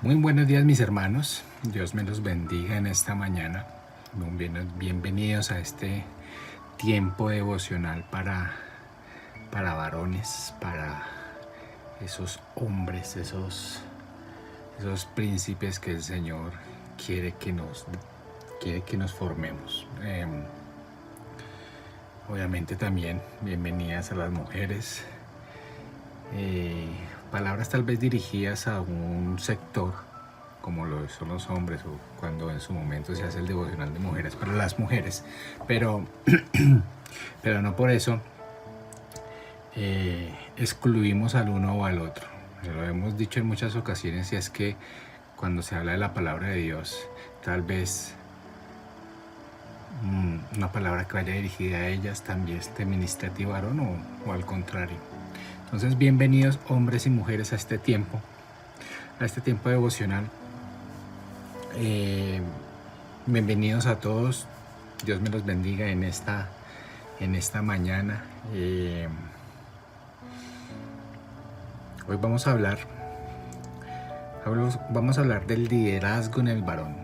Muy buenos días mis hermanos, Dios me los bendiga en esta mañana. Bienvenidos a este tiempo devocional para varones, para esos hombres, esos príncipes que el Señor quiere que nos formemos. Obviamente también bienvenidas a las mujeres. Palabras tal vez dirigidas a un sector como lo son los hombres, o cuando en su momento se hace el devocional de mujeres para las mujeres, pero no por eso excluimos al uno o al otro. Lo hemos dicho en muchas ocasiones, y es que cuando se habla de la palabra de Dios, tal vez una palabra que vaya dirigida a ellas también te ministre a ti, varón, o al contrario. Entonces, bienvenidos hombres y mujeres a este tiempo devocional. Bienvenidos a todos. Dios me los bendiga en esta mañana. Hoy vamos a hablar del liderazgo en el varón.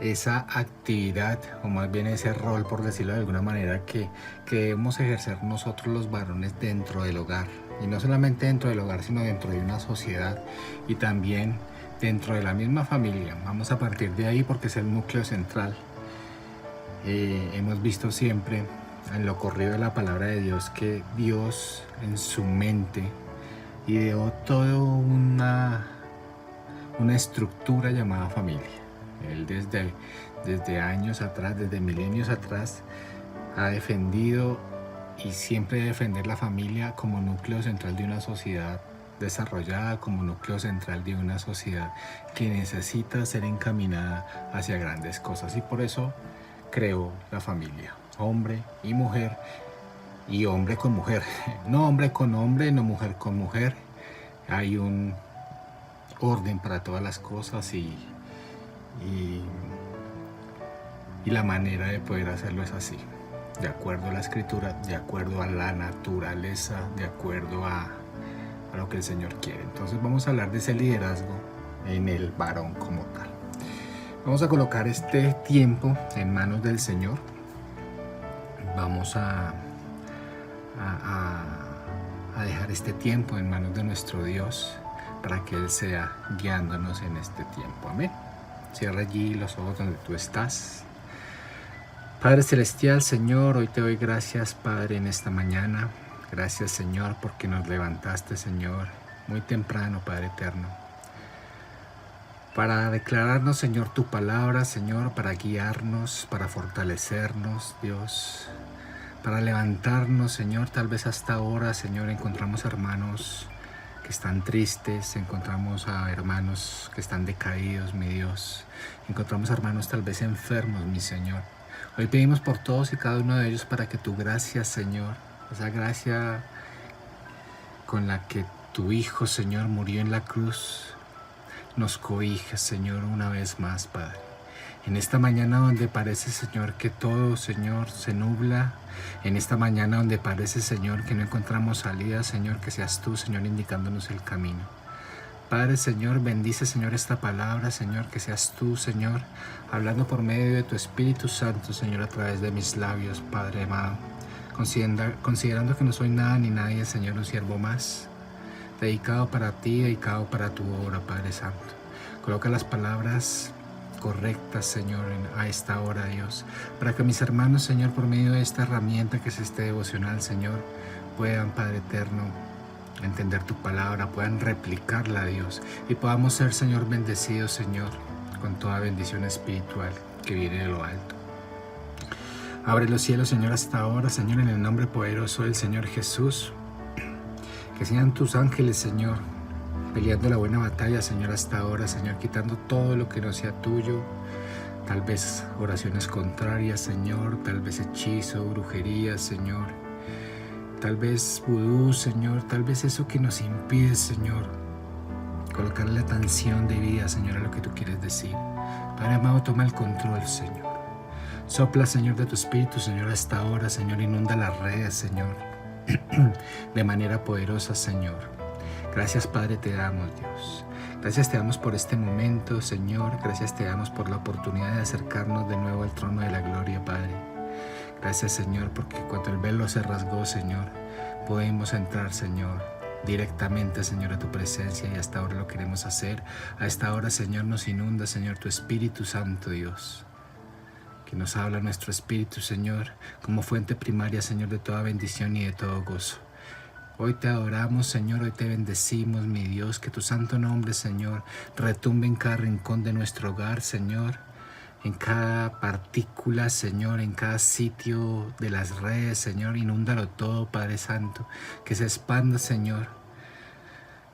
Esa actividad, o más bien ese rol, por decirlo de alguna manera, que debemos ejercer nosotros los varones dentro del hogar. Y no solamente dentro del hogar, sino dentro de una sociedad y también dentro de la misma familia. Vamos a partir de ahí porque es el núcleo central. Hemos visto siempre en lo corrido de la palabra de Dios que Dios en su mente ideó toda una estructura llamada familia. Él desde años atrás, desde milenios atrás, ha defendido y siempre defender la familia como núcleo central de una sociedad desarrollada, como núcleo central de una sociedad que necesita ser encaminada hacia grandes cosas. Y por eso creó la familia, hombre y mujer, y hombre con mujer, no hombre con hombre, no mujer con mujer. Hay un orden para todas las cosas y la manera de poder hacerlo es así, de acuerdo a la escritura, de acuerdo a la naturaleza, de acuerdo a lo que el Señor quiere. Entonces vamos a hablar de ese liderazgo en el varón como tal. Vamos a colocar este tiempo en manos del Señor. Vamos a dejar este tiempo en manos de nuestro Dios para que Él sea guiándonos en este tiempo. Amén. Cierra allí los ojos donde tú estás. Padre Celestial, Señor, hoy te doy gracias, Padre, en esta mañana. Gracias, Señor, porque nos levantaste, Señor, muy temprano, Padre eterno, para declararnos, Señor, tu palabra, Señor, para guiarnos, para fortalecernos, Dios, para levantarnos, Señor. Tal vez hasta ahora, Señor, encontramos hermanos que están tristes, encontramos a hermanos que están decaídos, mi Dios. Encontramos a hermanos tal vez enfermos, mi Señor. Hoy pedimos por todos y cada uno de ellos para que tu gracia, Señor, esa gracia con la que tu Hijo, Señor, murió en la cruz, nos cobije, Señor, una vez más, Padre. En esta mañana donde parece, Señor, que todo, Señor, se nubla, en esta mañana donde parece, Señor, que no encontramos salida, Señor, que seas tú, Señor, indicándonos el camino. Padre, Señor, bendice, Señor, esta palabra, Señor, que seas tú, Señor, hablando por medio de tu Espíritu Santo, Señor, a través de mis labios, Padre amado, considerando que no soy nada ni nadie, Señor, un siervo más, dedicado para ti, dedicado para tu obra, Padre Santo. Coloca las palabras correctas, Señor, a esta hora, Dios, para que mis hermanos, Señor, por medio de esta herramienta que es este devocional, Señor, puedan, Padre eterno, entender tu palabra, puedan replicarla, Dios, y podamos ser, Señor, bendecidos, Señor, con toda bendición espiritual que viene de lo alto. Abre los cielos, Señor, hasta ahora, Señor, en el nombre poderoso del Señor Jesús. Que sean tus ángeles, Señor, peleando la buena batalla, Señor, hasta ahora, Señor, quitando todo lo que no sea tuyo, tal vez oraciones contrarias, Señor, tal vez hechizo, brujería, Señor, tal vez vudú, Señor, tal vez eso que nos impide, Señor, colocarle la atención de vida, Señor, a lo que tú quieres decir. Padre amado, toma el control, Señor. Sopla, Señor, de tu Espíritu, Señor, hasta ahora, Señor, inunda las redes, Señor, de manera poderosa, Señor. Gracias, Padre, te damos, Dios. Gracias te damos por este momento, Señor. Gracias te damos por la oportunidad de acercarnos de nuevo al trono de la gloria, Padre. Gracias, Señor, porque cuando el velo se rasgó, Señor, podemos entrar, Señor, directamente, Señor, a tu presencia, y hasta ahora lo queremos hacer. A esta hora, Señor, nos inunda, Señor, tu Espíritu Santo, Dios, que nos habla nuestro espíritu, Señor, como fuente primaria, Señor, de toda bendición y de todo gozo. Hoy te adoramos, Señor, hoy te bendecimos, mi Dios, que tu santo nombre, Señor, retumbe en cada rincón de nuestro hogar, Señor, en cada partícula, Señor, en cada sitio de las redes, Señor, inúndalo todo, Padre Santo, que se expanda, Señor,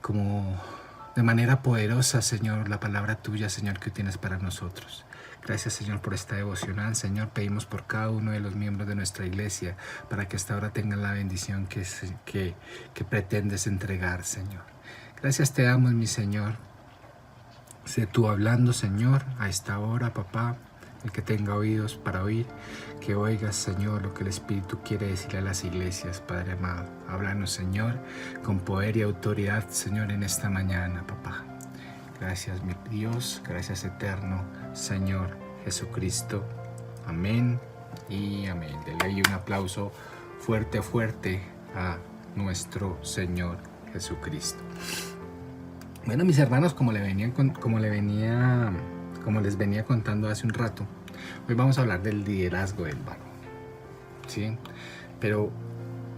como de manera poderosa, Señor, la palabra tuya, Señor, que tienes para nosotros. Gracias, Señor, por esta devocional. Señor, pedimos por cada uno de los miembros de nuestra iglesia para que hasta ahora tengan la bendición que pretendes entregar, Señor. Gracias te damos, mi Señor. Sé tú hablando, Señor, a esta hora, papá. El que tenga oídos para oír, que oigas, Señor, lo que el Espíritu quiere decirle a las iglesias, Padre amado. Háblanos, Señor, con poder y autoridad, Señor, en esta mañana, papá. Gracias, mi Dios, gracias eterno, Señor Jesucristo. Amén y amén. Dele ahí un aplauso fuerte, fuerte a nuestro Señor Jesucristo. Bueno, mis hermanos, como les venía contando hace un rato, hoy vamos a hablar del liderazgo del varón, ¿sí? Pero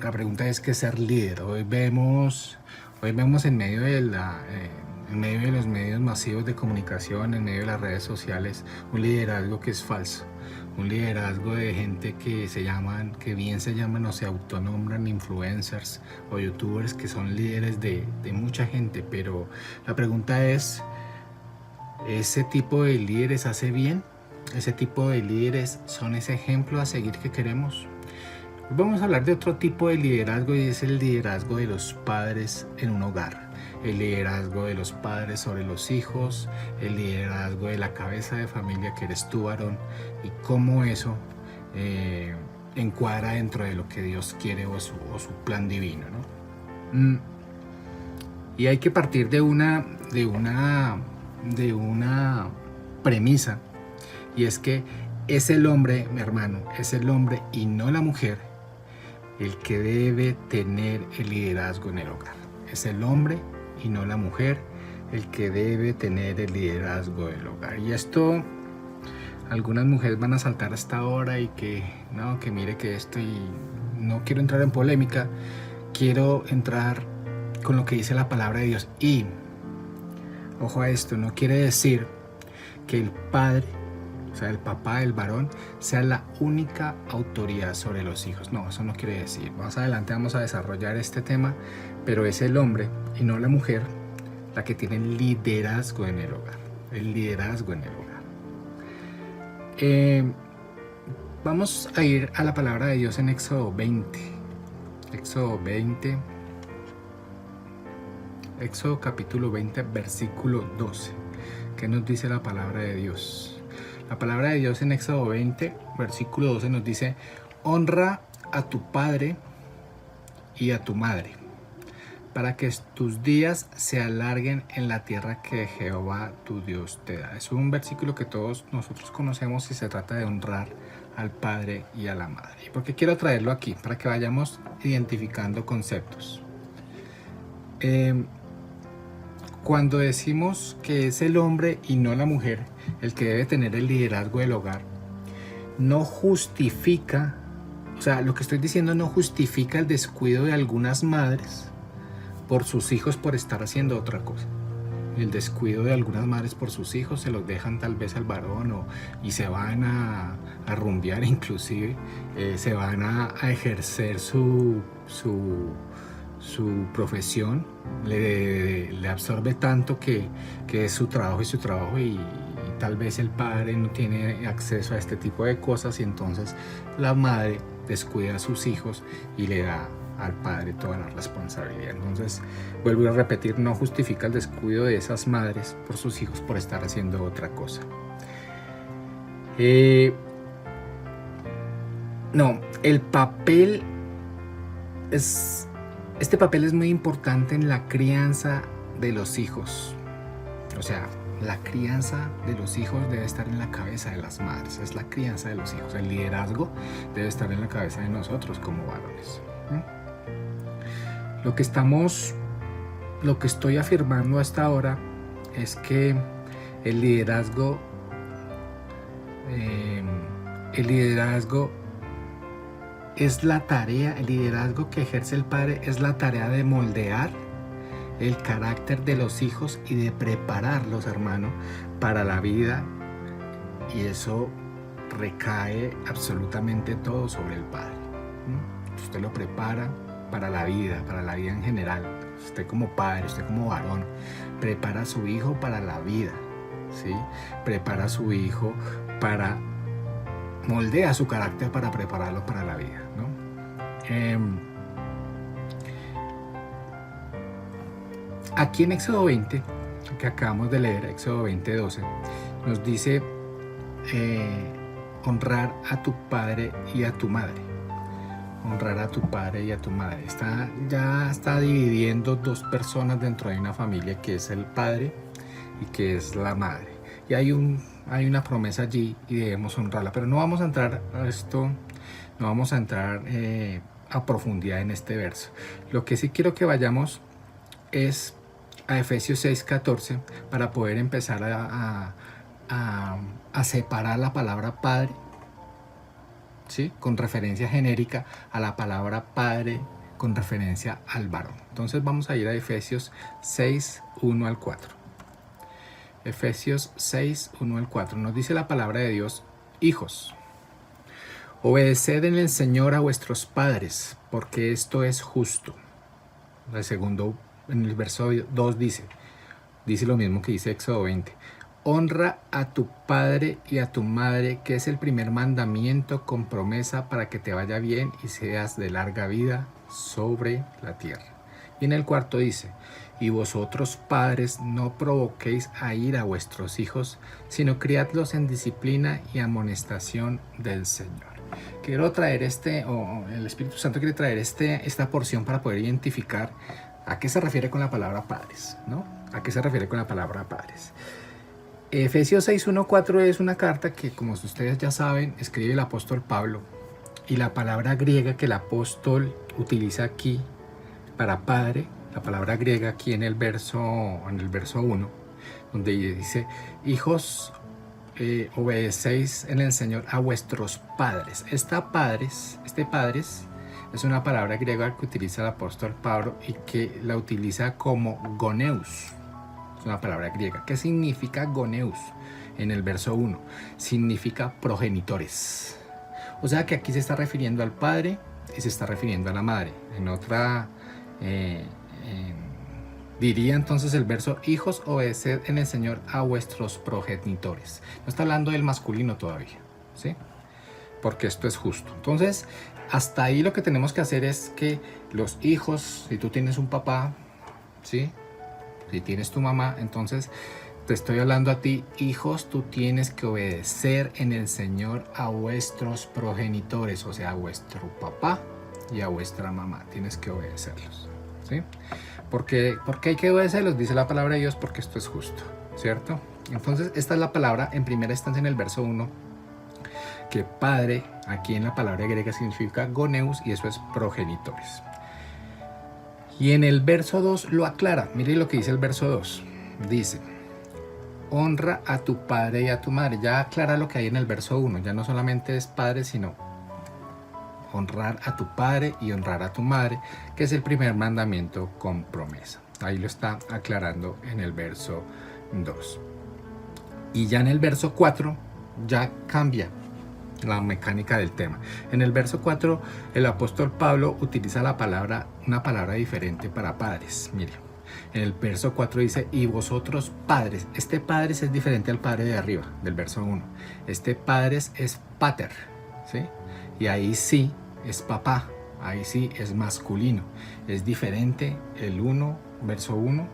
la pregunta es, ¿qué es ser líder? Hoy vemos en medio de los medios masivos de comunicación, en medio de las redes sociales, un liderazgo que es falso, un liderazgo de gente que bien se llaman o se autonombran influencers o youtubers, que son líderes de mucha gente. Pero la pregunta es, ¿ese tipo de líderes hace bien? ¿Ese tipo de líderes son ese ejemplo a seguir que queremos? Hoy vamos a hablar de otro tipo de liderazgo, y es el liderazgo de los padres en un hogar. El liderazgo de los padres sobre los hijos, el liderazgo de la cabeza de familia que eres tú, varón, y cómo eso encuadra dentro de lo que Dios quiere o su plan divino, ¿no? Y hay que partir de una premisa, y es que es el hombre, mi hermano, es el hombre y no la mujer el que debe tener el liderazgo en el hogar. Es el hombre y no la mujer el que debe tener el liderazgo del hogar. Y esto, algunas mujeres van a saltar hasta ahora y que mire que esto, y no quiero entrar en polémica, quiero entrar con lo que dice la palabra de Dios. Y ojo a esto, no quiere decir que el padre, o sea, el papá del varón, sea la única autoridad sobre los hijos. No, eso no quiere decir. Más adelante vamos a desarrollar este tema, pero es el hombre y no la mujer la que tiene el liderazgo en el hogar. El liderazgo en el hogar. Vamos a ir a la palabra de Dios en Éxodo 20. Éxodo capítulo 20, versículo 12. ¿Qué nos dice la palabra de Dios? La palabra de Dios en Éxodo 20, versículo 12 nos dice: honra a tu padre y a tu madre, para que tus días se alarguen en la tierra que Jehová tu Dios te da. Es un versículo que todos nosotros conocemos y se trata de honrar al padre y a la madre. ¿Y por qué quiero traerlo aquí? Para que vayamos identificando conceptos. Cuando decimos que es el hombre y no la mujer el que debe tener el liderazgo del hogar, no justifica, o sea, lo que estoy diciendo no justifica el descuido de algunas madres por sus hijos por estar haciendo otra cosa. El descuido de algunas madres por sus hijos, se los dejan tal vez al varón y se van a rumbear, inclusive se van a ejercer su profesión, le absorbe tanto que es su trabajo y tal vez el padre no tiene acceso a este tipo de cosas, y entonces la madre descuida a sus hijos y le da al padre toda la responsabilidad. Entonces, vuelvo a repetir, no justifica el descuido de esas madres por sus hijos por estar haciendo otra cosa. No, el papel es Este papel es muy importante en la crianza de los hijos. O sea, la crianza de los hijos debe estar en la cabeza de las madres. Es la crianza de los hijos. El liderazgo debe estar en la cabeza de nosotros como varones. Lo que estoy afirmando hasta ahora es que el liderazgo es la tarea, el liderazgo que ejerce el padre es la tarea de moldear el carácter de los hijos y de prepararlos, hermano, para la vida. Y eso recae absolutamente todo sobre el padre. Usted lo prepara para la vida en general. Usted como padre, usted como varón, prepara a su hijo para la vida, ¿sí? Prepara a su hijo para... moldea su carácter para prepararlo para la vida, ¿no? Aquí en Éxodo 20, que acabamos de leer, Éxodo 20:12, nos dice honrar a tu padre y a tu madre. Honrar a tu padre y a tu madre. Ya está dividiendo dos personas dentro de una familia, que es el padre y que es la madre. Y hay una promesa allí y debemos honrarla. Pero no vamos a entrar a esto, no vamos a entrar a profundidad en este verso. Lo que sí quiero que vayamos es a Efesios 6:14 para poder empezar a separar la palabra padre, ¿sí? Con referencia genérica a la palabra padre con referencia al varón. Entonces vamos a ir a Efesios 6:1 al 4. Efesios 6:1 al 4 nos dice la palabra de Dios: hijos, obedeced en el Señor a vuestros padres, porque esto es justo. El segundo, en el verso 2 dice lo mismo que dice Éxodo 20: honra a tu padre y a tu madre, que es el primer mandamiento con promesa para que te vaya bien y seas de larga vida sobre la tierra. Y en el cuarto dice: y vosotros padres no provoquéis a ira a vuestros hijos, sino criadlos en disciplina y amonestación del Señor. Quiero traer el Espíritu Santo quiere traer esta porción para poder identificar a qué se refiere con la palabra padres, ¿no? ¿A qué se refiere con la palabra padres? Efesios 6:1-4 es una carta que, como ustedes ya saben, escribe el apóstol Pablo, y la palabra griega que el apóstol utiliza aquí para padre, la palabra griega aquí en el verso 1, donde dice: hijos, obedecéis en el Señor a vuestros padres. Este padres es una palabra griega que utiliza el apóstol Pablo y que la utiliza como goneus. Es una palabra griega. ¿Qué significa goneus? En el verso 1 significa progenitores. O sea que aquí se está refiriendo al padre y se está refiriendo a la madre. En otra diría entonces el verso: hijos, obedeced en el Señor a vuestros progenitores. No está hablando del masculino todavía, ¿sí? Porque esto es justo. Entonces, hasta ahí lo que tenemos que hacer es que los hijos, si tú tienes un papá, ¿sí? Si tienes tu mamá, entonces te estoy hablando a ti: hijos, tú tienes que obedecer en el Señor a vuestros progenitores, o sea, a vuestro papá y a vuestra mamá. Tienes que obedecerlos, ¿sí? ¿Por qué hay que obedecerlos? Dice la palabra de Dios: porque esto es justo, ¿cierto? Entonces, esta es la palabra en primera instancia en el verso 1, que padre, aquí en la palabra griega, significa goneus, y eso es progenitores. Y en el verso 2 lo aclara. Mire lo que dice el verso 2. Dice: honra a tu padre y a tu madre. Ya aclara lo que hay en el verso 1. Ya no solamente es padre, sino honrar a tu padre y honrar a tu madre, que es el primer mandamiento con promesa. Ahí lo está aclarando en el verso 2. Y ya en el verso 4 ya cambia la mecánica del tema. En el verso 4 el apóstol Pablo utiliza una palabra diferente para padres. Mire, en el verso 4 dice: y vosotros padres. Este padres es diferente al padre de arriba, del verso 1. Este padres es pater, ¿sí? Y ahí sí es papá, ahí sí es masculino. Es diferente el verso 1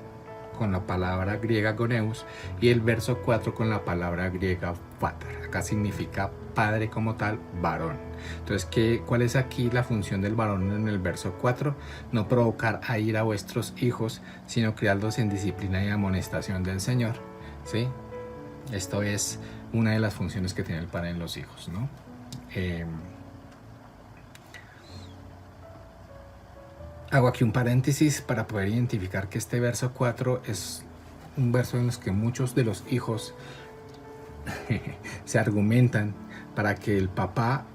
con la palabra griega goneus y el verso 4 con la palabra griega pater. Acá significa padre como tal, varón. Entonces, ¿cuál es aquí la función del varón en el verso 4? No provocar a ira a vuestros hijos, sino criarlos en disciplina y amonestación del Señor, ¿sí? Esto es una de las funciones que tiene el padre en los hijos, ¿no? Hago aquí un paréntesis para poder identificar que este verso 4 es un verso en los que muchos de los hijos se argumentan para que el papá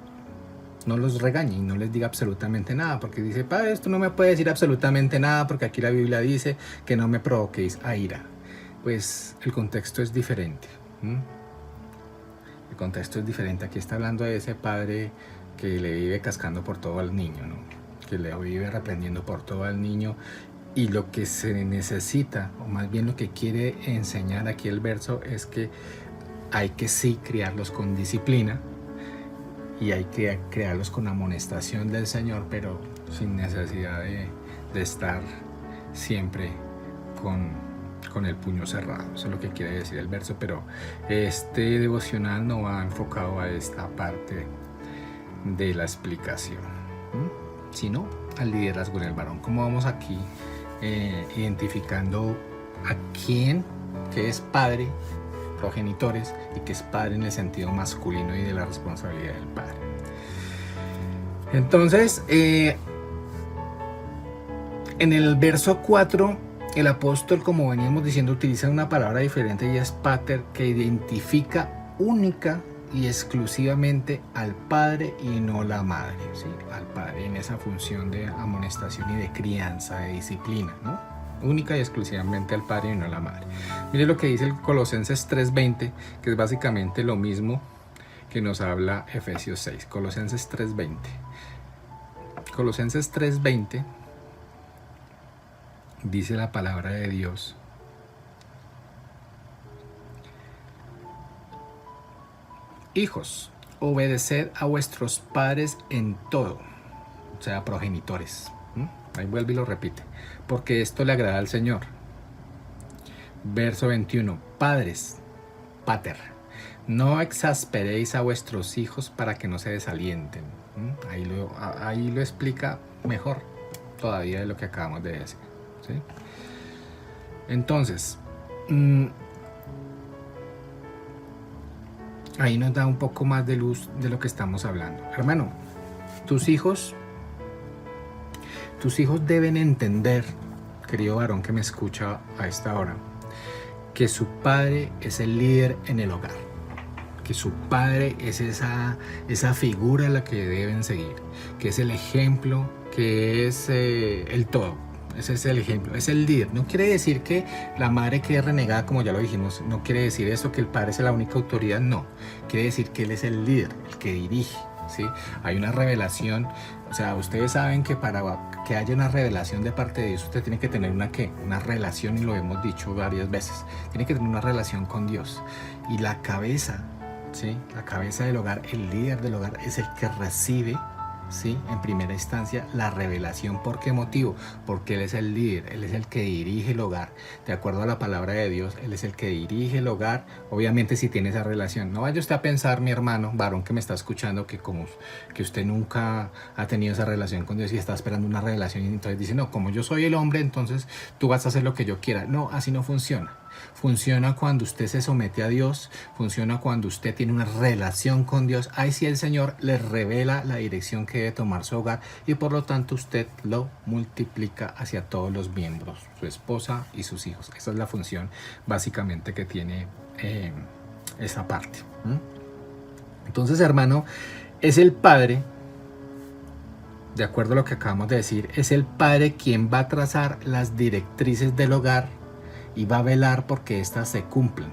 no los regañe y no les diga absolutamente nada, porque dice: padre, esto no me puede decir absolutamente nada porque aquí la Biblia dice que no me provoquéis a ira. Pues el contexto es diferente. El contexto es diferente. Aquí está hablando de ese padre que le vive cascando por todo al niño, ¿no? Que le vive reprendiendo por todo al niño, y lo que se necesita, o más bien lo que quiere enseñar aquí el verso, es que hay que sí criarlos con disciplina y hay que criarlos con amonestación del Señor, pero sin necesidad de estar siempre con el puño cerrado. Eso es lo que quiere decir el verso, pero este devocional no va enfocado a esta parte de la explicación, sino al liderazgo en el varón. Como vamos aquí identificando a quién que es padre, progenitores, y que es padre en el sentido masculino y de la responsabilidad del padre. Entonces, en el verso 4, el apóstol, como veníamos diciendo, utiliza una palabra diferente y es pater, que identifica única y exclusivamente al padre y no la madre, ¿sí? Al padre en esa función de amonestación y de crianza, de disciplina, ¿no? Única y exclusivamente al padre y no a la madre. Mire lo que dice el Colosenses 3:20, que es básicamente lo mismo que nos habla Efesios 6. Colosenses 3:20. Colosenses 3:20 dice la palabra de Dios: hijos, obedeced a vuestros padres en todo, o sea, progenitores. Ahí vuelve y lo repite: porque esto le agrada al Señor. Verso 21, padres, pater, no exasperéis a vuestros hijos para que no se desalienten. Ahí lo explica mejor todavía de lo que acabamos de decir, ¿sí? Entonces, ahí nos da un poco más de luz de lo que estamos hablando. Hermano, tus hijos deben entender, querido varón que me escucha a esta hora, que su padre es el líder en el hogar, que su padre es esa figura a la que deben seguir, que es el ejemplo, que es el todo. Ese es el ejemplo, es el líder. No quiere decir que la madre quede renegada, como ya lo dijimos. No quiere decir eso, que el padre es la única autoridad. No, quiere decir que él es el líder, el que dirige, ¿sí? Hay una revelación. O sea, ustedes saben que para que haya una revelación de parte de Dios, usted tiene que tener una relación, y lo hemos dicho varias veces. Tiene que tener una relación con Dios. Y la cabeza, ¿sí? La cabeza del hogar, el líder del hogar, es el que recibe, ¿sí? En primera instancia, la revelación. ¿Por qué motivo? Porque Él es el líder, Él es el que dirige el hogar. De acuerdo a la palabra de Dios, Él es el que dirige el hogar. Obviamente, si tiene esa relación. No vaya usted a pensar, mi hermano, varón que me está escuchando, que usted nunca ha tenido esa relación con Dios y está esperando una revelación, y entonces dice: no, como yo soy el hombre, entonces tú vas a hacer lo que yo quiera. No, así no funciona. Funciona cuando usted se somete a Dios, funciona cuando usted tiene una relación con Dios. Ahí sí el Señor le revela la dirección que debe tomar su hogar, y por lo tanto usted lo multiplica hacia todos los miembros, su esposa y sus hijos. Esa es la función básicamente que tiene esa parte. Entonces, hermano, es el padre, de acuerdo a lo que acabamos de decir, es el padre quien va a trazar las directrices del hogar y va a velar porque éstas se cumplan.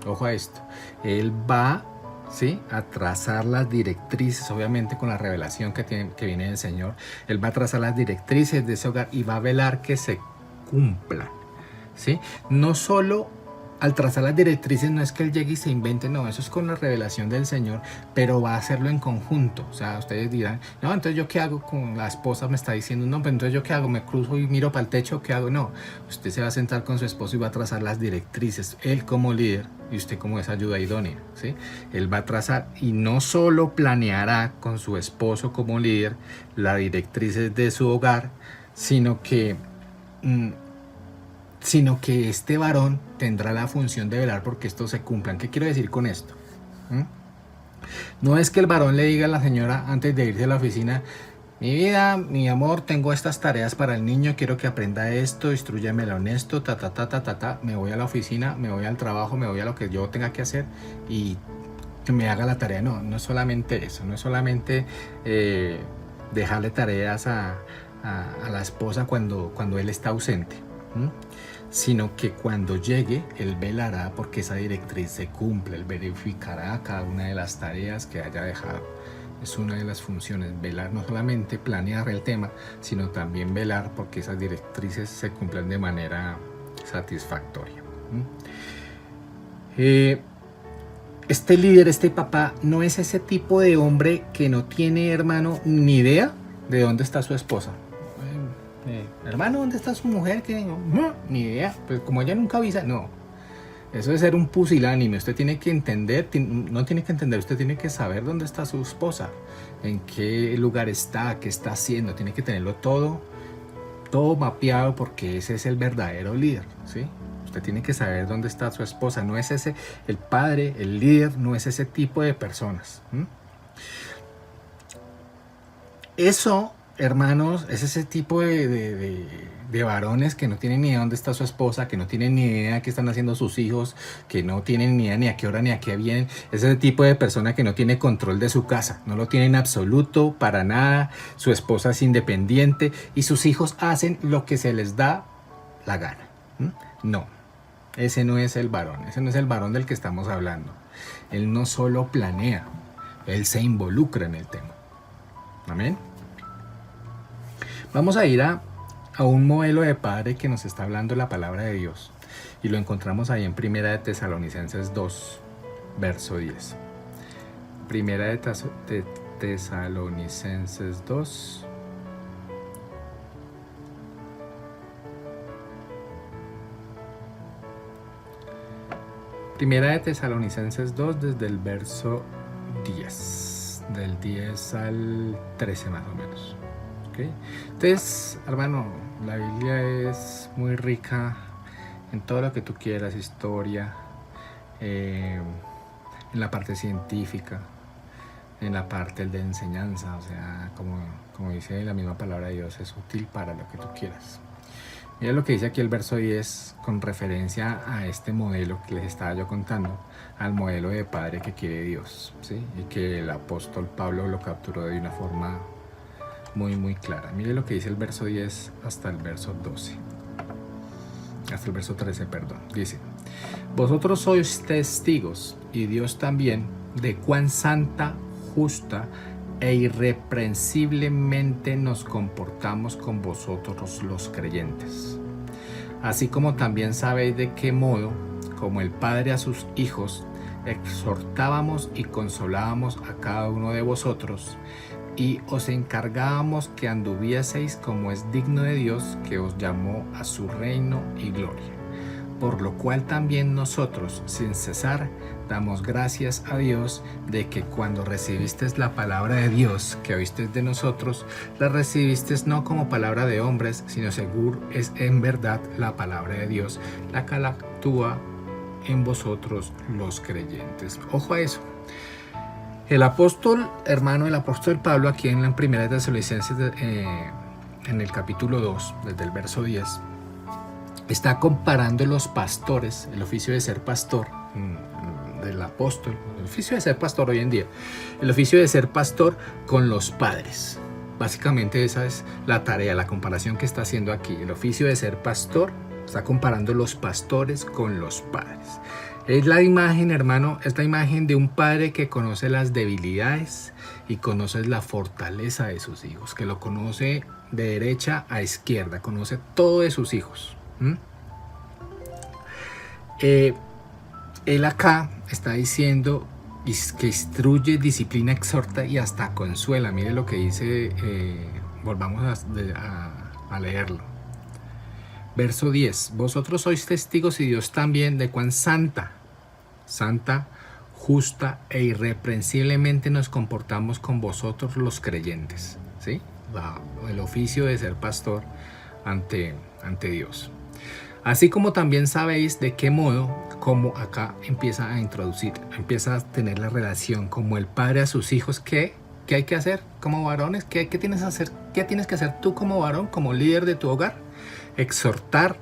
Ojo a esto. Él va, ¿sí?, a trazar las directrices, obviamente con la revelación que viene del Señor. Él va a trazar las directrices de ese hogar y va a velar que se cumplan, ¿sí? No solo al trazar las directrices no es que él llegue y se invente, no, eso es con la revelación del Señor, pero va a hacerlo en conjunto. O sea, ustedes dirán, no, entonces yo qué hago, con la esposa me está diciendo, no, pero entonces yo qué hago, me cruzo y miro para el techo, ¿qué hago? No, usted se va a sentar con su esposo y va a trazar las directrices, él como líder y usted como esa ayuda idónea, ¿sí? Él va a trazar y no solo planeará con su esposo como líder las directrices de su hogar, sino que este varón tendrá la función de velar porque esto se cumplan. ¿Qué quiero decir con esto? No es que el varón le diga a la señora antes de irse a la oficina, mi vida, mi amor, tengo estas tareas para el niño, quiero que aprenda esto, instrúyamelo en esto, me voy a la oficina, me voy al trabajo, me voy a lo que yo tenga que hacer y que me haga la tarea. No, no es solamente eso, no es solamente dejarle tareas a la esposa cuando él está ausente, sino que cuando llegue, él velará porque esa directriz se cumple, él verificará cada una de las tareas que haya dejado. Es una de las funciones, velar, no solamente planear el tema, sino también velar porque esas directrices se cumplan de manera satisfactoria. Este líder, este papá, no es ese tipo de hombre que no tiene, hermano, ni idea de dónde está su esposa. Hermano, ¿dónde está su mujer? Que no, ni idea. Pues como ella nunca avisa, no. Eso es ser un pusilánime. Usted tiene que entender, no tiene que entender, usted tiene que saber dónde está su esposa, en qué lugar está, qué está haciendo. Tiene que tenerlo todo mapeado porque ese es el verdadero líder, ¿sí? Usted tiene que saber dónde está su esposa. No es ese, el padre, el líder, no es ese tipo de personas. Eso, hermanos, es ese tipo de varones que no tienen ni idea dónde está su esposa, que no tienen ni idea de qué están haciendo sus hijos, que no tienen ni idea ni a qué hora ni a qué vienen. Es ese tipo de persona que no tiene control de su casa, no lo tiene en absoluto, para nada. Su esposa es independiente y sus hijos hacen lo que se les da la gana. No, ese no es el varón, ese no es el varón del que estamos hablando. Él no solo planea, él se involucra en el tema. Amén. Vamos a ir a un modelo de padre que nos está hablando la palabra de Dios. Y lo encontramos ahí en Primera de Tesalonicenses 2, verso 10. Primera de Tesalonicenses 2. Primera de Tesalonicenses 2 desde el verso 10. Del 10 al 13 más o menos. ¿Okay? Entonces, hermano, la Biblia es muy rica en todo lo que tú quieras, historia, en la parte científica, en la parte de enseñanza, o sea, como dice la misma palabra de Dios, es útil para lo que tú quieras. Mira lo que dice aquí el verso 10 con referencia a este modelo que les estaba yo contando, al modelo de padre que quiere Dios, ¿sí? Y que el apóstol Pablo lo capturó de una forma muy clara. Mire lo que dice el verso 10 hasta el verso 12. Hasta el verso 13, perdón. Dice: vosotros sois testigos, y Dios también, de cuán santa, justa e irreprensiblemente nos comportamos con vosotros los creyentes. Así como también sabéis de qué modo, como el Padre a sus hijos, exhortábamos y consolábamos a cada uno de vosotros, y os encargábamos que anduvieseis como es digno de Dios, que os llamó a su reino y gloria. Por lo cual también nosotros, sin cesar, damos gracias a Dios de que cuando recibisteis la palabra de Dios que oísteis de nosotros, la recibisteis no como palabra de hombres, sino seguro es en verdad la palabra de Dios, la que actúa en vosotros los creyentes. Ojo a eso. El apóstol, hermano, el apóstol Pablo, aquí en la primera de Tesalonicenses, en el capítulo 2, desde el verso 10, está comparando los pastores, el oficio de ser pastor del apóstol, el oficio de ser pastor hoy en día, el oficio de ser pastor con los padres. Básicamente esa es la tarea, la comparación que está haciendo aquí. El oficio de ser pastor, está comparando los pastores con los padres. Es la imagen, hermano, es la imagen de un padre que conoce las debilidades y conoce la fortaleza de sus hijos, que lo conoce de derecha a izquierda, conoce todo de sus hijos. él acá está diciendo que instruye, disciplina, exhorta y hasta consuela. Mire lo que dice, volvamos a leerlo. Verso 10. Vosotros sois testigos y Dios también de cuán santa, justa e irreprensiblemente nos comportamos con vosotros los creyentes. ¿Sí? El oficio de ser pastor ante Dios. Así como también sabéis de qué modo, como acá empieza a introducir, empieza a tener la relación como el padre a sus hijos. ¿Qué hay que hacer como varones? ¿Qué tienes que hacer tú como varón, como líder de tu hogar? Exhortar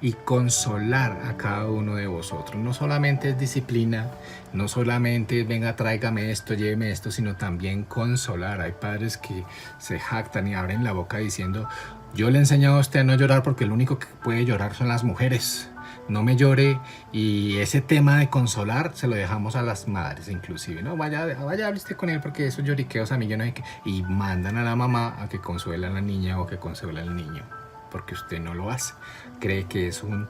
y consolar a cada uno de vosotros. No solamente es disciplina, no solamente es venga, tráigame esto, lléveme esto, sino también consolar. Hay padres que se jactan y abren la boca diciendo: yo le he enseñado a usted a no llorar porque el único que puede llorar son las mujeres. No me llore. Y ese tema de consolar se lo dejamos a las madres inclusive, ¿no? Vaya, hable usted con él porque esos lloriqueos a mí yo no hay que... Y mandan a la mamá a que consuele a la niña o que consuele al niño porque usted no lo hace. Cree que es una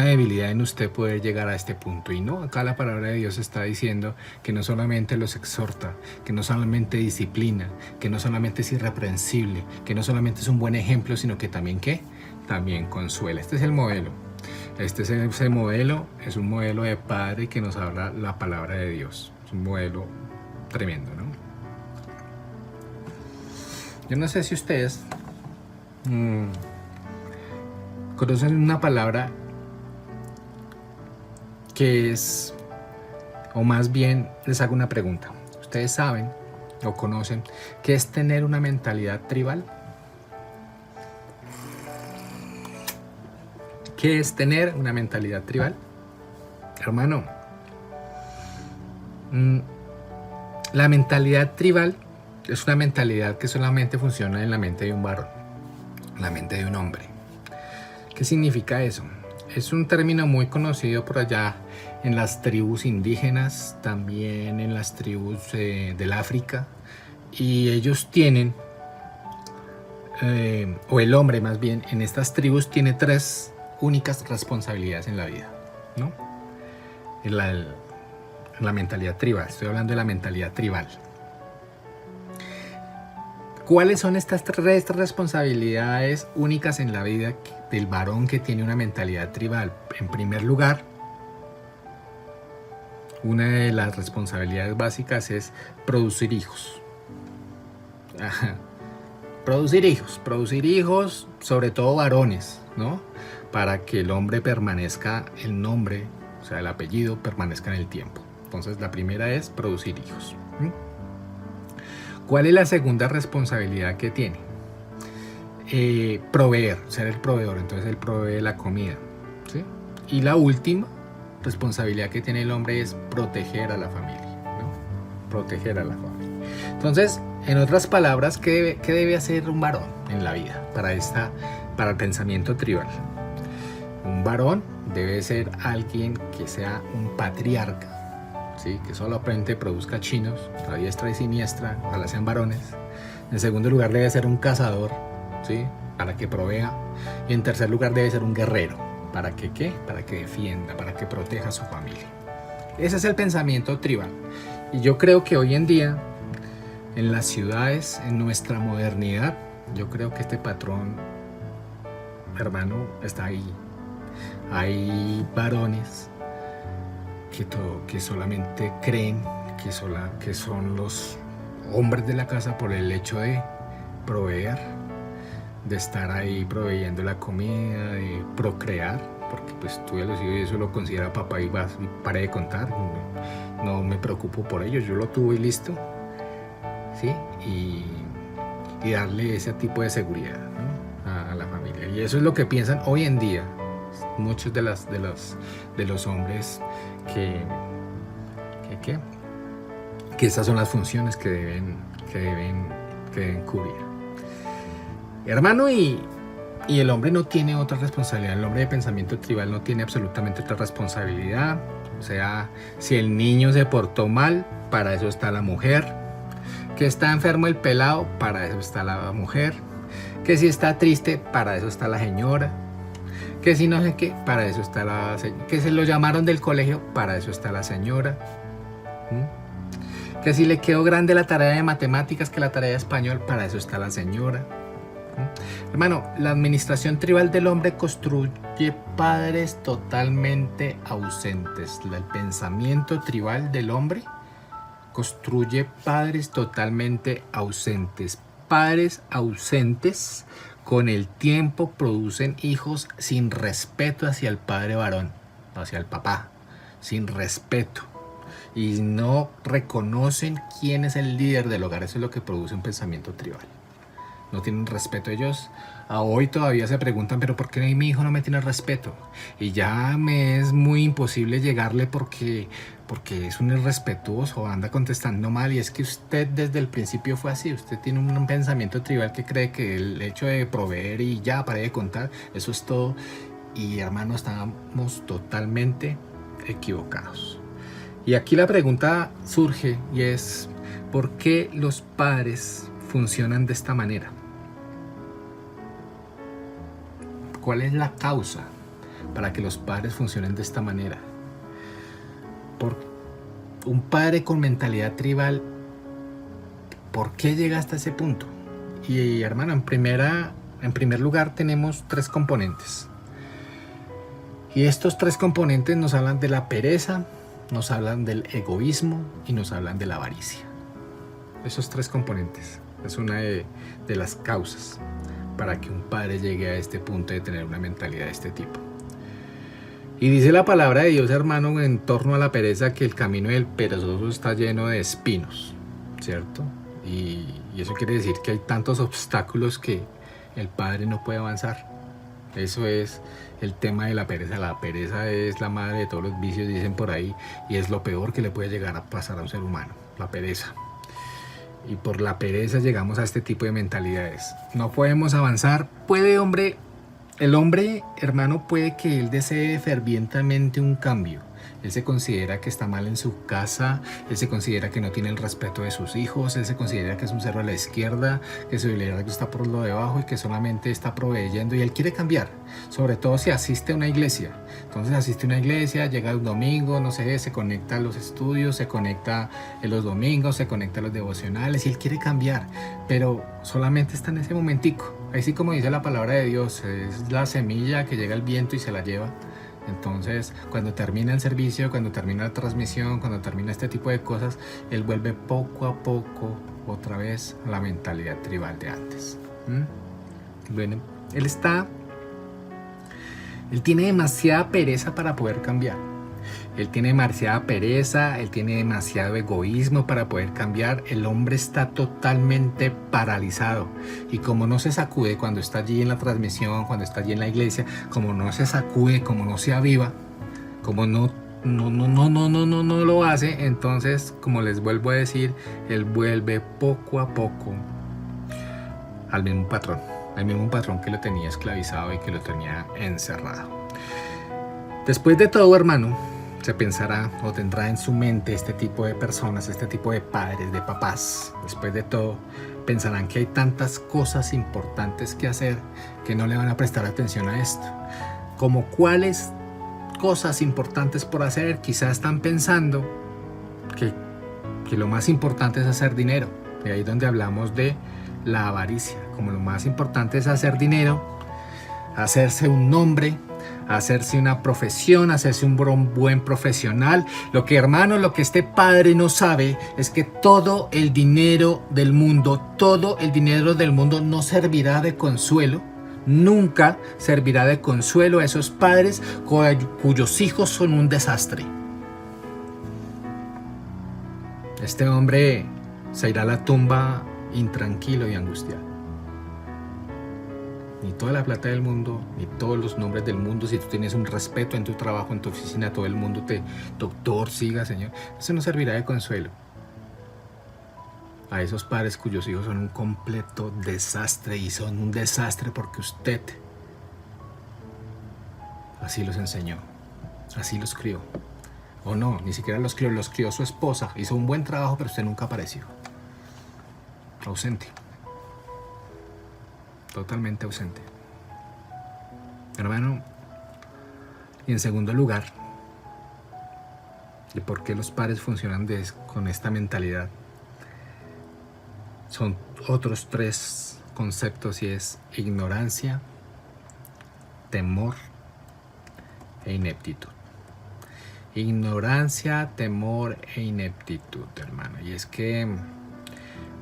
debilidad en usted poder llegar a este punto. Y no, acá la palabra de Dios está diciendo que no solamente los exhorta, que no solamente disciplina, que no solamente es irreprensible, que no solamente es un buen ejemplo, sino que también ¿qué? También consuela. Este es el modelo. Este es ese modelo, es un modelo de padre que nos habla la palabra de Dios. Es un modelo tremendo, ¿no? Yo no sé si ustedes conocen una palabra que es, o más bien les hago una pregunta. ¿Ustedes saben o conocen qué es tener una mentalidad tribal? ¿Qué es tener una mentalidad tribal? Hermano, la mentalidad tribal es una mentalidad que solamente funciona en la mente de un varón, en la mente de un hombre. ¿Qué significa eso? Es un término muy conocido por allá en las tribus indígenas, también en las tribus del África, y ellos tienen, o el hombre más bien, en estas tribus tiene 3 únicas responsabilidades en la vida, ¿no? En la mentalidad tribal, estoy hablando de la mentalidad tribal. ¿Cuáles son estas 3 responsabilidades únicas en la vida del varón que tiene una mentalidad tribal? En primer lugar, una de las responsabilidades básicas es producir hijos. Producir hijos, sobre todo varones, ¿no? Para que el hombre permanezca, el nombre, o sea, el apellido permanezca en el tiempo. Entonces, la primera es producir hijos. ¿Cuál es la segunda responsabilidad que tiene? Proveer, ser el proveedor. Entonces él provee la comida, ¿sí? Y la última responsabilidad que tiene el hombre es proteger a la familia, ¿no? Proteger a la familia. Entonces, en otras palabras, ¿qué debe hacer un varón en la vida para el pensamiento tribal? Un varón debe ser alguien que sea un patriarca, ¿sí? Que solamente produzca chinos a diestra y siniestra, ojalá sean varones. En segundo lugar debe ser un cazador, ¿sí? Para que provea. Y en tercer lugar debe ser un guerrero. ¿Para que qué? Para que defienda, para que proteja a su familia. Ese es el pensamiento tribal. Y yo creo que hoy en día, en las ciudades, en nuestra modernidad, yo creo que este patrón, hermano, está ahí. Hay varones que solamente creen que son los hombres de la casa por el hecho de proveer, de estar ahí proveyendo la comida, de procrear, porque pues tuve a los hijos y eso lo considera papá y paré de contar, no me preocupo por ellos, yo lo tuve y listo, ¿sí? Y darle ese tipo de seguridad, ¿no? a la familia. Y eso es lo que piensan hoy en día muchos de los hombres que esas son las funciones que deben cubrir. Hermano, y el hombre no tiene otra responsabilidad. El hombre de pensamiento tribal no tiene absolutamente otra responsabilidad. O sea, si el niño se portó mal, para eso está la mujer. Que está enfermo el pelado, para eso está la mujer. Que si está triste, para eso está la señora. Que si no sé qué, para eso está la señora. Que se lo llamaron del colegio, para eso está la señora. Que si le quedó grande la tarea de matemáticas que la tarea de español, para eso está la señora. Hermano, la administración tribal del hombre construye padres totalmente ausentes. El pensamiento tribal del hombre construye padres totalmente ausentes. Padres ausentes con el tiempo producen hijos sin respeto hacia el padre varón, hacia el papá, sin respeto. Y no reconocen quién es el líder del hogar. Eso es lo que produce un pensamiento tribal. No tienen respeto ellos. A hoy todavía se preguntan, pero ¿por qué mi hijo no me tiene respeto? Y ya me es muy imposible llegarle porque es un irrespetuoso, anda contestando mal. Y es que usted desde el principio fue así. Usted tiene un pensamiento tribal que cree que el hecho de proveer y ya para de contar, eso es todo. Y hermano, estamos totalmente equivocados. Y aquí la pregunta surge y es, ¿por qué los padres funcionan de esta manera? ¿Cuál es la causa para que los padres funcionen de esta manera? Por un padre con mentalidad tribal, ¿por qué llega hasta ese punto? Y hermano, en primer lugar tenemos 3 componentes. Y estos 3 componentes nos hablan de la pereza, nos hablan del egoísmo y nos hablan de la avaricia. Esos 3 componentes es una de las causas para que un padre llegue a este punto de tener una mentalidad de este tipo. Y dice la palabra de Dios, hermano, en torno a la pereza, que el camino del perezoso está lleno de espinos, ¿cierto? Y eso quiere decir que hay tantos obstáculos que el padre no puede avanzar. Eso es el tema de la pereza. La pereza es la madre de todos los vicios, dicen por ahí, y es lo peor que le puede llegar a pasar a un ser humano, la pereza. Y por la pereza llegamos a este tipo de mentalidades. No podemos avanzar. El hombre, hermano, puede que él desee fervientemente un cambio. Él se considera que está mal en su casa, él se considera que no tiene el respeto de sus hijos, él se considera que es un cero a la izquierda, que su liderazgo está por lo de abajo y que solamente está proveyendo, y él quiere cambiar, sobre todo si asiste a una iglesia. Entonces asiste a una iglesia, llega un domingo, no sé, se conecta a los estudios, se conecta en los domingos, se conecta a los devocionales y él quiere cambiar, pero solamente está en ese momentico. Así como dice la palabra de Dios, es la semilla que llega el viento y se la lleva. Entonces, cuando termina el servicio, cuando termina la transmisión, cuando termina este tipo de cosas, él vuelve poco a poco otra vez a la mentalidad tribal de antes. Bueno, él tiene demasiada pereza para poder cambiar. Él tiene demasiada pereza, él tiene demasiado egoísmo para poder cambiar. El hombre está totalmente paralizado. Y como no se sacude cuando está allí en la transmisión, cuando está allí en la iglesia, como no se sacude, como no se aviva, como no lo hace, entonces, como les vuelvo a decir, él vuelve poco a poco al mismo patrón que lo tenía esclavizado y que lo tenía encerrado. Después de todo, hermano, se pensará o tendrá en su mente este tipo de personas, este tipo de padres, de papás. Después de todo, pensarán que hay tantas cosas importantes que hacer que no le van a prestar atención a esto. ¿Como cuáles cosas importantes por hacer? Quizás están pensando que lo más importante es hacer dinero. Y ahí es donde hablamos de la avaricia. Como lo más importante es hacer dinero, hacerse un nombre, hacerse una profesión, hacerse un buen profesional. Lo que este padre no sabe es que todo el dinero del mundo no servirá de consuelo. Nunca servirá de consuelo a esos padres cuyos hijos son un desastre. Este hombre se irá a la tumba intranquilo y angustiado. Ni toda la plata del mundo, ni todos los nombres del mundo, si tú tienes un respeto en tu trabajo, en tu oficina, todo el mundo doctor, siga, señor, eso no servirá de consuelo a esos padres cuyos hijos son un completo desastre, y son un desastre porque usted así los enseñó, así los crió. O no, ni siquiera los crió su esposa, hizo un buen trabajo, pero usted nunca apareció. Ausente. Totalmente ausente. Hermano, Y en segundo lugar, ¿y por qué los padres funcionan con esta mentalidad? Son otros 3 conceptos y es ignorancia, temor e ineptitud. Ignorancia, temor e ineptitud, hermano. Y es que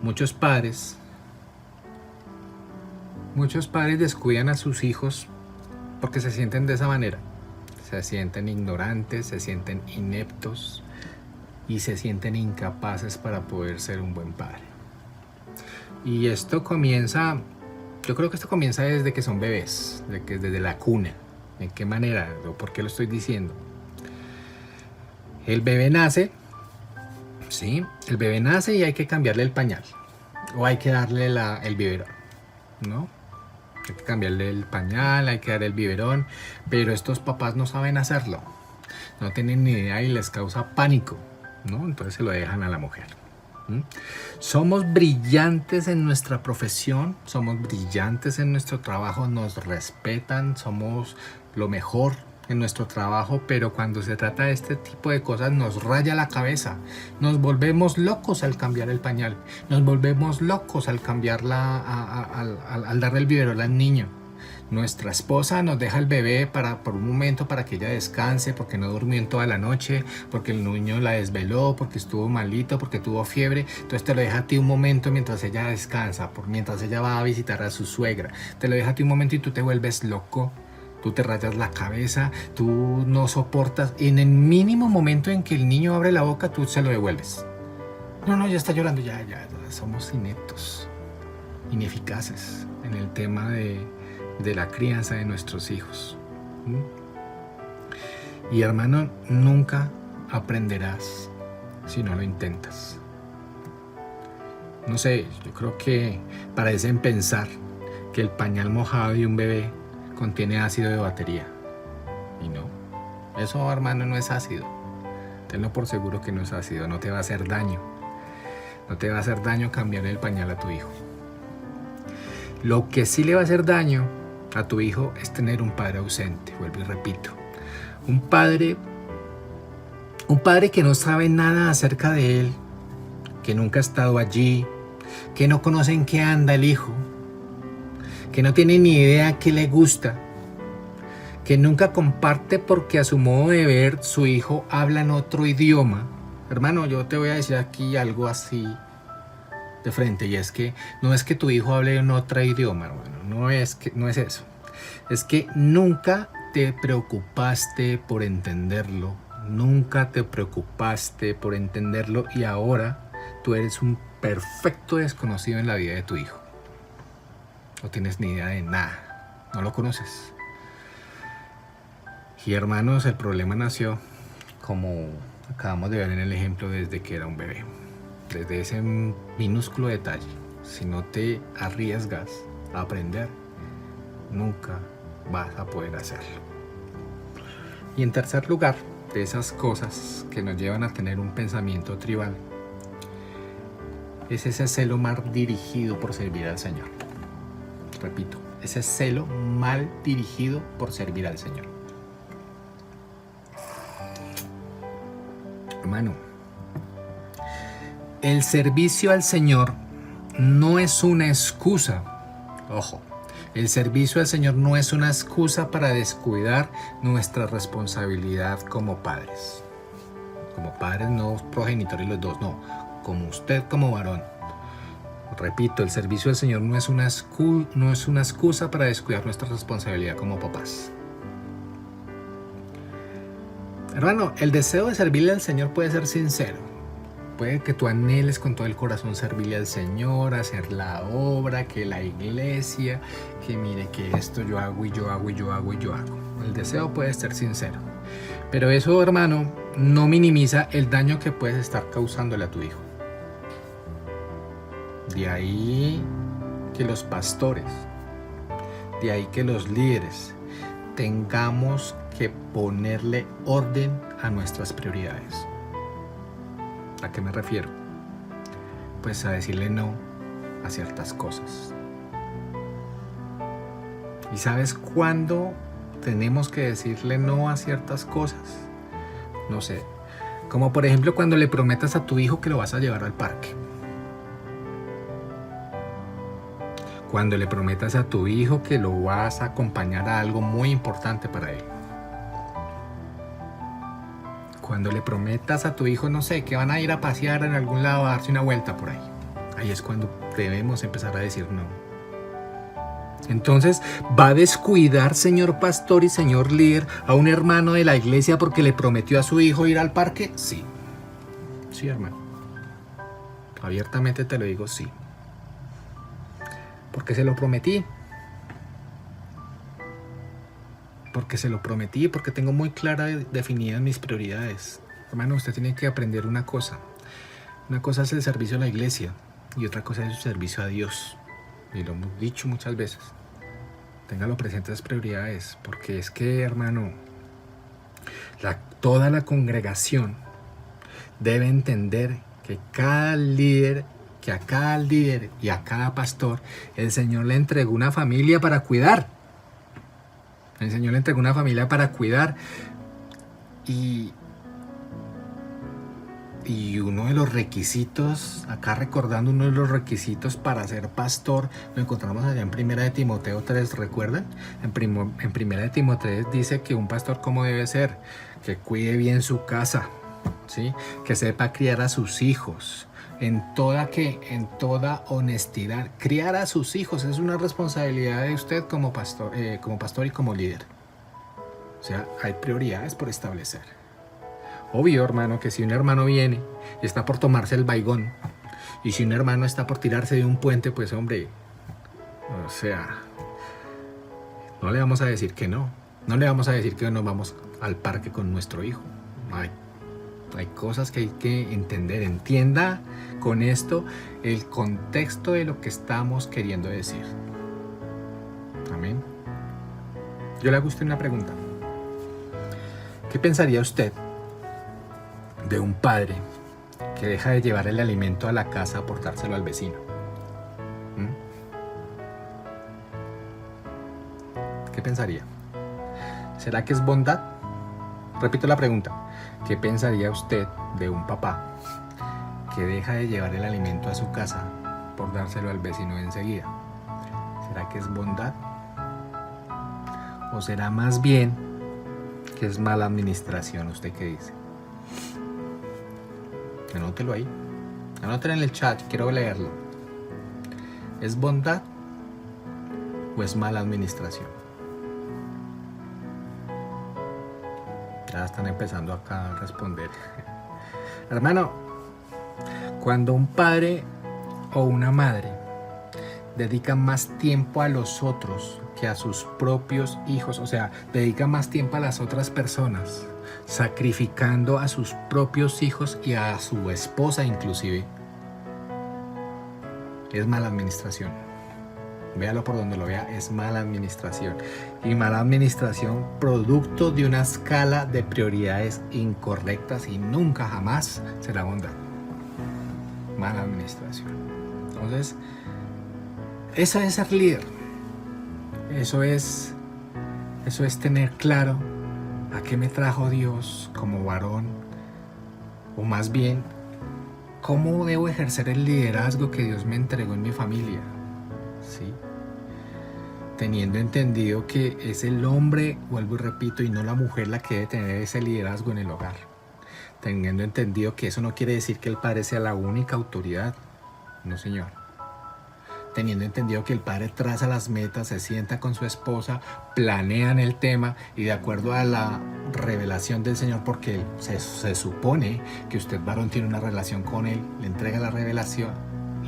muchos padres descuidan a sus hijos porque se sienten de esa manera. Se sienten ignorantes, se sienten ineptos y se sienten incapaces para poder ser un buen padre. Y esto comienza, yo creo que esto comienza desde que son bebés, desde la cuna. ¿En qué manera? ¿O por qué lo estoy diciendo? El bebé nace, ¿sí? El bebé nace y hay que cambiarle el pañal. O hay que darle el biberón, ¿no? Hay que cambiarle el pañal, hay que darle el biberón. Pero estos papás no saben hacerlo. No tienen ni idea y les causa pánico, ¿no? Entonces se lo dejan a la mujer. Somos brillantes en nuestra profesión, somos brillantes en nuestro trabajo, nos respetan, somos lo mejor en nuestro trabajo, pero cuando se trata de este tipo de cosas nos raya la cabeza, nos volvemos locos al cambiar el pañal, nos volvemos locos al al darle el biberón al niño. Nuestra esposa nos deja el bebé por un momento para que ella descanse, porque no durmió en toda la noche, porque el niño la desveló, porque estuvo malito, porque tuvo fiebre. Entonces te lo deja a ti un momento mientras ella descansa, mientras ella va a visitar a su suegra. Te lo deja a ti un momento y tú te vuelves loco. Tú te rayas la cabeza, tú no soportas. En el mínimo momento en que el niño abre la boca, tú se lo devuelves. No, ya está llorando, ya. Somos ineptos, ineficaces en el tema de la crianza de nuestros hijos. Y hermano, nunca aprenderás si no lo intentas. No sé, yo creo que parecen pensar que el pañal mojado de un bebé contiene ácido de batería. Y no, eso, hermano, no es ácido. Tenlo por seguro que no es ácido, no te va a hacer daño. No te va a hacer daño cambiar el pañal a tu hijo. Lo que sí le va a hacer daño a tu hijo es tener un padre ausente, vuelvo y repito. Un padre que no sabe nada acerca de él, que nunca ha estado allí, que no conoce en qué anda el hijo, que no tiene ni idea qué le gusta, que nunca comparte porque a su modo de ver su hijo habla en otro idioma. Hermano, yo te voy a decir aquí algo así de frente, y es que no es que tu hijo hable en otro idioma, hermano, no es eso. Es que nunca te preocupaste por entenderlo, y ahora tú eres un perfecto desconocido en la vida de tu hijo. No tienes ni idea de nada, no lo conoces. Y hermanos, el problema nació, como acabamos de ver en el ejemplo, desde que era un bebé. Desde ese minúsculo detalle. Si no te arriesgas a aprender, nunca vas a poder hacerlo. Y en tercer lugar, de esas cosas que nos llevan a tener un pensamiento tribal, es ese celo mal dirigido por servir al Señor. Repito, ese celo mal dirigido por servir al Señor. Hermano, el servicio al Señor no es una excusa. Ojo, el servicio al Señor no es una excusa para descuidar nuestra responsabilidad como padres. Como padres, no progenitores los dos, no. Como usted como varón. Repito, el servicio al Señor no es una excusa para descuidar nuestra responsabilidad como papás. Hermano, el deseo de servirle al Señor puede ser sincero. Puede que tú anheles con todo el corazón servirle al Señor, hacer la obra, que la iglesia, que mire que esto yo hago y yo hago y yo hago y yo hago. El deseo puede ser sincero. Pero eso, hermano, no minimiza el daño que puedes estar causándole a tu hijo. De ahí que los pastores, de ahí que los líderes tengamos que ponerle orden a nuestras prioridades. ¿A qué me refiero? Pues a decirle no a ciertas cosas. ¿Y sabes cuándo tenemos que decirle no a ciertas cosas. No sé, como por ejemplo cuando le prometas a tu hijo que lo vas a llevar al parque. Cuando le prometas a tu hijo que lo vas a acompañar a algo muy importante para él. Cuando le prometas a tu hijo, no sé, que van a ir a pasear en algún lado, a darse una vuelta por ahí. Ahí es cuando debemos empezar a decir no. Entonces, ¿va a descuidar, señor pastor y señor líder, a un hermano de la iglesia porque le prometió a su hijo ir al parque? Sí. Sí, hermano. Abiertamente te lo digo, sí. Porque se lo prometí. Porque se lo prometí, porque tengo muy definidas mis prioridades. Hermano, usted tiene que aprender una cosa. Una cosa es el servicio a la iglesia y otra cosa es el servicio a Dios. Y lo hemos dicho muchas veces. Téngalo presente, las prioridades, porque es que, hermano, toda la congregación debe entender que a cada líder y a cada pastor, el Señor le entregó una familia para cuidar. El Señor le entregó una familia para cuidar. Y uno de los requisitos, acá recordando uno de los requisitos para ser pastor, lo encontramos allá en 1 de Timoteo 3, ¿recuerdan? En 1 de Timoteo dice que un pastor ¿cómo debe ser? Que cuide bien su casa, ¿sí? Que sepa criar a sus hijos, en toda honestidad. Criar a sus hijos es una responsabilidad de usted como pastor y como líder. O sea, hay prioridades por establecer. Obvio, hermano, que si un hermano viene y está por tomarse el baigón, y si un hermano está por tirarse de un puente, pues hombre, o sea, no le vamos a decir que no. No le vamos a decir que nos vamos al parque con nuestro hijo. Hay cosas que hay que entender. Entienda con esto el contexto de lo que estamos queriendo decir. Amén. Yo le hago a usted una pregunta. ¿Qué pensaría usted de un padre que deja de llevar el alimento a la casa por dárselo al vecino? ¿Qué pensaría? ¿Será que es bondad? Repito la pregunta. ¿Qué pensaría usted de un papá que deja de llevar el alimento a su casa por dárselo al vecino enseguida? ¿Será que es bondad? ¿O será más bien que es mala administración? ¿Usted qué dice? Anótelo ahí. Anótelo en el chat, quiero leerlo. ¿Es bondad o es mala administración? Ya están empezando acá a responder. Hermano, cuando un padre o una madre dedican más tiempo a los otros que a sus propios hijos, o sea, dedican más tiempo a las otras personas, sacrificando a sus propios hijos y a su esposa inclusive, es mala administración. Véalo por donde lo vea, es mala administración. Y mala administración producto de una escala de prioridades incorrectas y nunca jamás será bondad. Mala administración. Entonces, eso es ser líder. Eso es tener claro a qué me trajo Dios como varón, o más bien, cómo debo ejercer el liderazgo que Dios me entregó en mi familia. ¿Sí? Teniendo entendido que es el hombre, vuelvo y repito, y no la mujer la que debe tener ese liderazgo en el hogar. Teniendo entendido que eso no quiere decir que el padre sea la única autoridad. No, señor. Teniendo entendido que el padre traza las metas, se sienta con su esposa, planean el tema y de acuerdo a la revelación del Señor, porque se supone que usted, varón, tiene una relación con él, le entrega la revelación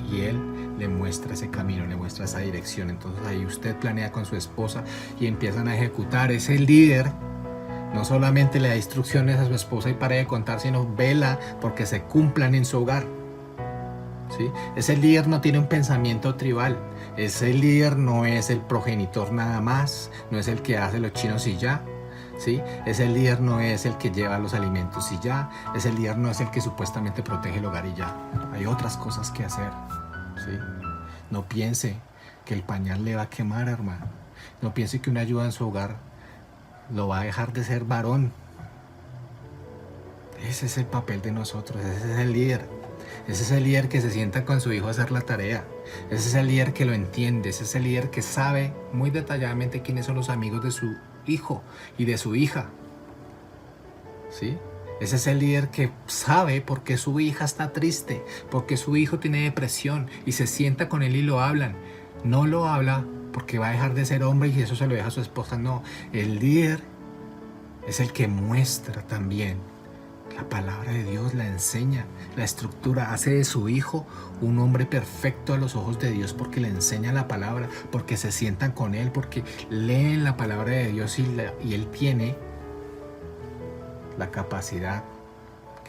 y él le muestra ese camino, le muestra esa dirección. Entonces ahí usted planea con su esposa y empiezan a ejecutar. Ese líder no solamente le da instrucciones a su esposa y para de contar, sino vela porque se cumplan en su hogar. ¿Sí? Ese líder no tiene un pensamiento tribal. Ese líder no es el progenitor nada más, no es el que hace los chinos y ya. ¿Sí? Ese líder no es el que lleva los alimentos y ya. Ese líder no es el que supuestamente protege el hogar y ya. Hay otras cosas que hacer. ¿Sí? No piense que el pañal le va a quemar, hermano. No piense que una ayuda en su hogar lo va a dejar de ser varón. Ese es el papel de nosotros, ese es el líder. Ese es el líder que se sienta con su hijo a hacer la tarea. Ese es el líder que lo entiende. Ese es el líder que sabe muy detalladamente quiénes son los amigos de su hijo y de su hija. ¿Sí? Ese es el líder que sabe por qué su hija está triste, por qué su hijo tiene depresión y se sienta con él y lo hablan. No lo habla porque va a dejar de ser hombre y eso se lo deja a su esposa. No, el líder es el que muestra también la palabra de Dios, la enseña, la estructura, hace de su hijo un hombre perfecto a los ojos de Dios porque le enseña la palabra, porque se sientan con él, porque leen la palabra de Dios y él tiene la capacidad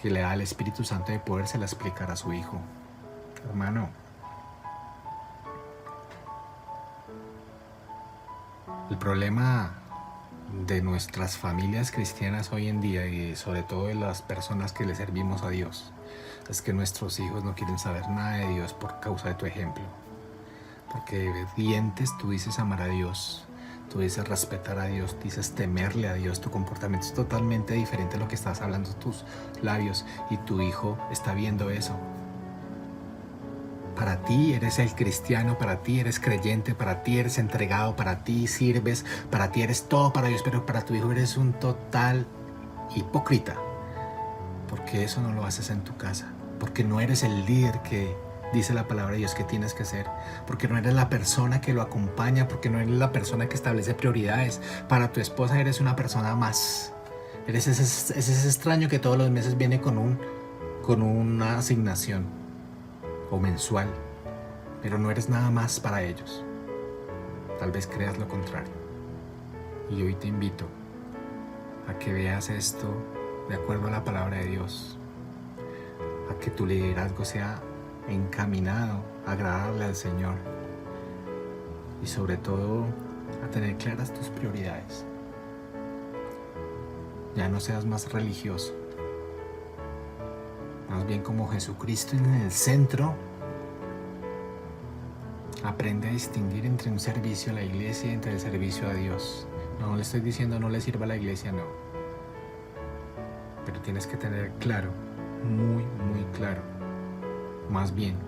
que le da el Espíritu Santo de podérsela explicar a su hijo. Hermano, el problema de nuestras familias cristianas hoy en día y sobre todo de las personas que le servimos a Dios es que nuestros hijos no quieren saber nada de Dios por causa de tu ejemplo. Porque de dientes tú dices amar a Dios, tú dices respetar a Dios, dices temerle a Dios, tu comportamiento es totalmente diferente a lo que estás hablando tus labios y tu hijo está viendo eso. Para ti eres el cristiano, para ti eres creyente, para ti eres entregado, para ti sirves, para ti eres todo para Dios, pero para tu hijo eres un total hipócrita. Porque eso no lo haces en tu casa, porque no eres el líder que dice la palabra de Dios que tienes que ser, porque no eres la persona que lo acompaña, porque no eres la persona que establece prioridades. Para tu esposa eres una persona más. Eres ese extraño que todos los meses viene con una asignación o mensual, pero no eres nada más para ellos. Tal vez creas lo contrario. Y hoy te invito a que veas esto de acuerdo a la palabra de Dios, a que tu liderazgo sea encaminado a agradarle al Señor y sobre todo a tener claras tus prioridades. Ya no seas más religioso, más bien como Jesucristo en el centro. Aprende a distinguir entre un servicio a la iglesia y entre el servicio a Dios. No le estoy diciendo no le sirva a la iglesia, no. Pero tienes que tener claro, muy, muy claro. Más bien,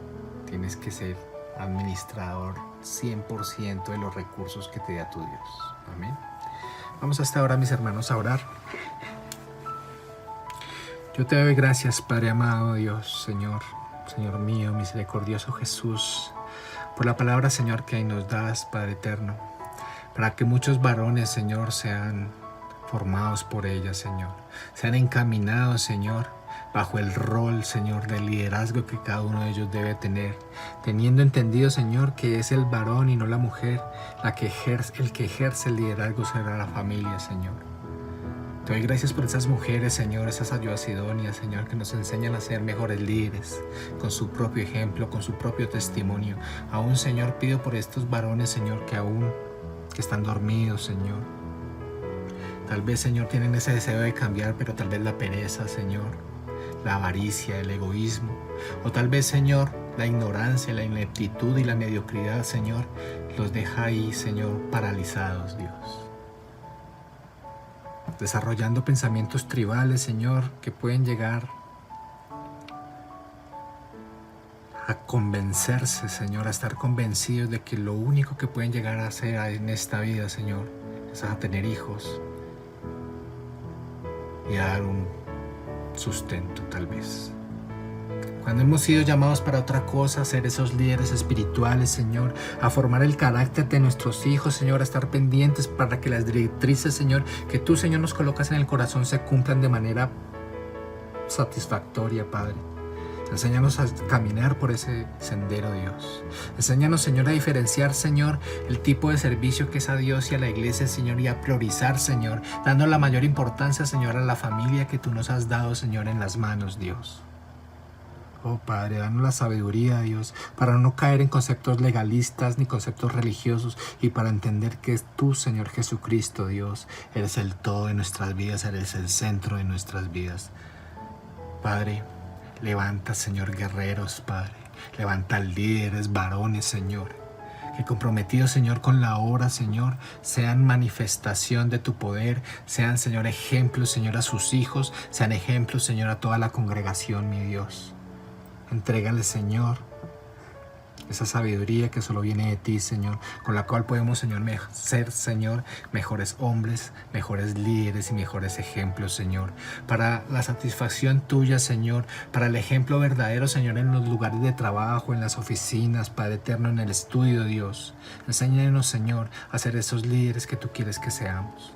tienes que ser administrador 100% de los recursos que te da tu Dios. Amén. Vamos hasta ahora, mis hermanos, a orar. Yo te doy gracias, Padre amado Dios, Señor mío, misericordioso Jesús, por la palabra, Señor, que nos das, Padre eterno, para que muchos varones, Señor, sean formados por ella, Señor, sean encaminados, Señor, bajo el rol, Señor, de liderazgo que cada uno de ellos debe tener, teniendo entendido, Señor, que es el varón y no la mujer el que ejerce el liderazgo sobre la familia, Señor. Te doy gracias por esas mujeres, Señor, esas ayudas idóneas, Señor, que nos enseñan a ser mejores líderes, con su propio ejemplo, con su propio testimonio. Aún, Señor, pido por estos varones, Señor, que están dormidos, Señor. Tal vez, Señor, tienen ese deseo de cambiar, pero tal vez la pereza, Señor, la avaricia, el egoísmo, o tal vez, Señor, la ignorancia, la ineptitud y la mediocridad, Señor, los deja ahí, Señor, paralizados, Dios. Desarrollando pensamientos tribales, Señor, que pueden llegar a convencerse, Señor, a estar convencidos de que lo único que pueden llegar a hacer en esta vida, Señor, es a tener hijos y a dar un sustento, tal vez. Cuando hemos sido llamados para otra cosa, a ser esos líderes espirituales, Señor, a formar el carácter de nuestros hijos, Señor, a estar pendientes para que las directrices, Señor, que tú, Señor, nos colocas en el corazón se cumplan de manera satisfactoria, Padre. Enséñanos a caminar por ese sendero, Dios. Enséñanos, Señor, a diferenciar, Señor, el tipo de servicio que es a Dios y a la iglesia, Señor, y a priorizar, Señor, dando la mayor importancia, Señor, a la familia que tú nos has dado, Señor, en las manos, Dios. Oh Padre, danos la sabiduría, Dios, para no caer en conceptos legalistas ni conceptos religiosos y para entender que tú, Señor Jesucristo, Dios, eres el todo de nuestras vidas, eres el centro de nuestras vidas. Padre, levanta, Señor, guerreros, Padre. Levanta líderes, varones, Señor, que comprometidos, Señor, con la obra, Señor, sean manifestación de tu poder, sean, Señor, ejemplos, Señor, a sus hijos, sean ejemplos, Señor, a toda la congregación, mi Dios. Entrégale, Señor, esa sabiduría que solo viene de ti, Señor, con la cual podemos, Señor, ser, Señor, mejores hombres, mejores líderes y mejores ejemplos, Señor, para la satisfacción tuya, Señor, para el ejemplo verdadero, Señor, en los lugares de trabajo, en las oficinas, Padre eterno, en el estudio, Dios. Enséñanos, Señor, a ser esos líderes que tú quieres que seamos.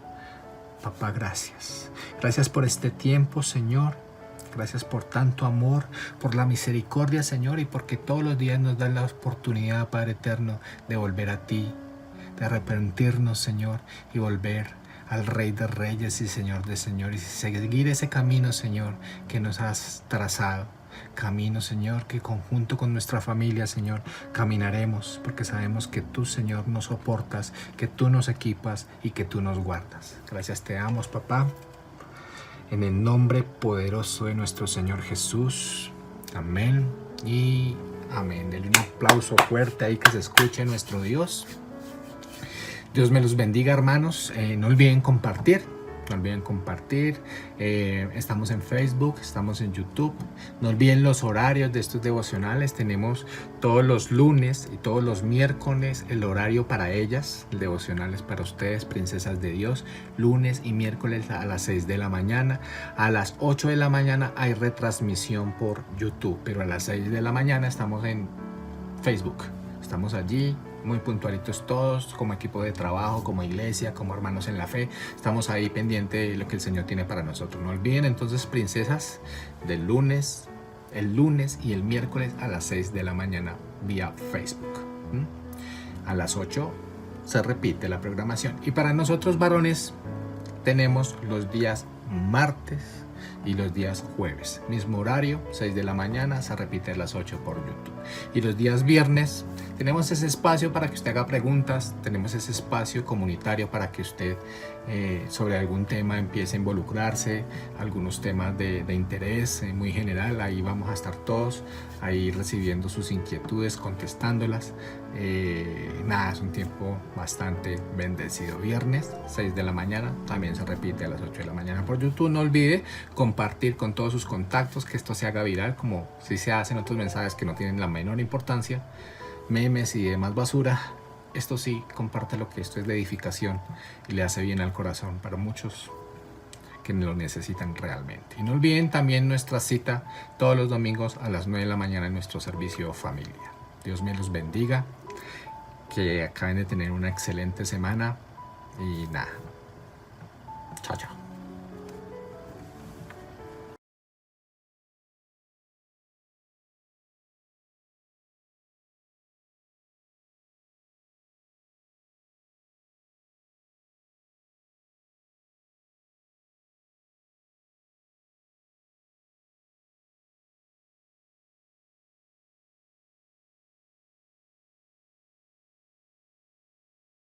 Papá, gracias. Gracias por este tiempo, Señor. Gracias por tanto amor, por la misericordia, Señor, y porque todos los días nos das la oportunidad, Padre eterno, de volver a ti, de arrepentirnos, Señor, y volver al Rey de Reyes y Señor de Señores, y seguir ese camino, Señor, que nos has trazado. Camino, Señor, que conjunto con nuestra familia, Señor, caminaremos, porque sabemos que tú, Señor, nos soportas, que tú nos equipas y que tú nos guardas. Gracias te damos, papá. En el nombre poderoso de nuestro Señor Jesús. Amén y amén. Denle un aplauso fuerte ahí que se escuche nuestro Dios. Dios me los bendiga, hermanos. No olviden compartir. No olviden compartir. Estamos en Facebook, estamos en YouTube. No olviden los horarios de estos devocionales. Tenemos todos los lunes y todos los miércoles el horario para ellas. El devocional es para ustedes, princesas de Dios. Lunes y miércoles a las 6 de la mañana. A las 8 de la mañana hay retransmisión por YouTube. Pero a las 6 de la mañana estamos en Facebook. Estamos allí. Muy puntualitos todos, como equipo de trabajo, como iglesia, como hermanos en la fe. Estamos ahí pendientes de lo que el Señor tiene para nosotros. No olviden entonces, princesas, el lunes y el miércoles a las 6 de la mañana vía Facebook. A las 8 se repite la programación. Y para nosotros varones tenemos los días martes y los días jueves. Mismo horario, 6 de la mañana, se repite a las 8 por YouTube. Y los días viernes tenemos ese espacio para que usted haga preguntas, tenemos ese espacio comunitario para que usted sobre algún tema empiece a involucrarse, algunos temas de interés muy general. Ahí vamos a estar todos, ahí recibiendo sus inquietudes, contestándolas. Nada, es un tiempo bastante bendecido. Viernes, 6 de la mañana, también se repite a las 8 de la mañana por YouTube. No olvide compartir con todos sus contactos, que esto se haga viral, como si se hacen otros mensajes que no tienen la menor importancia, memes y demás basura. Esto sí, compártelo, que esto es de edificación y le hace bien al corazón para muchos que lo necesitan realmente. Y no olviden también nuestra cita todos los domingos a las 9 de la mañana en nuestro servicio familia. Dios me los bendiga, que acaben de tener una excelente semana y nada. Chao, chao.